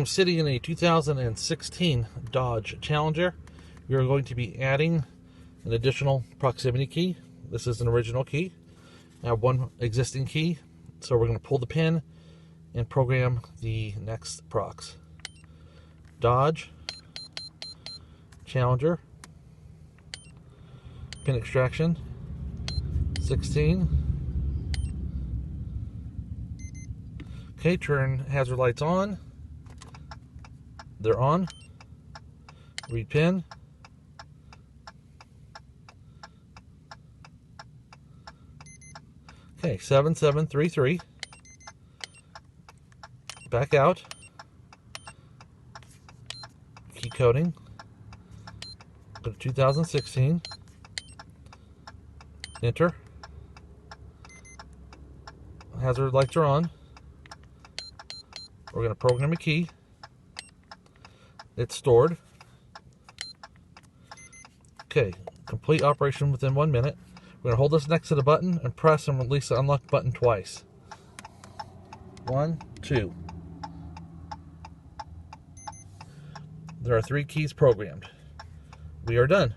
I'm sitting in a 2016 Dodge Challenger. We are going to be adding an additional proximity key. This is an original key. I have one existing key, so we're going to pull the pin and program the next Prox. Dodge Challenger pin extraction 16. Okay, turn hazard lights on. They're on. Read pin. Okay, 7733. Back out. Key coding. Go to 2016. Enter. Hazard lights are on. We're going to program a key. It's stored. Okay, complete operation within 1 minute. We're going to hold this next to the button and press and release the unlock button twice. 1, 2. There are 3 keys programmed. We are done.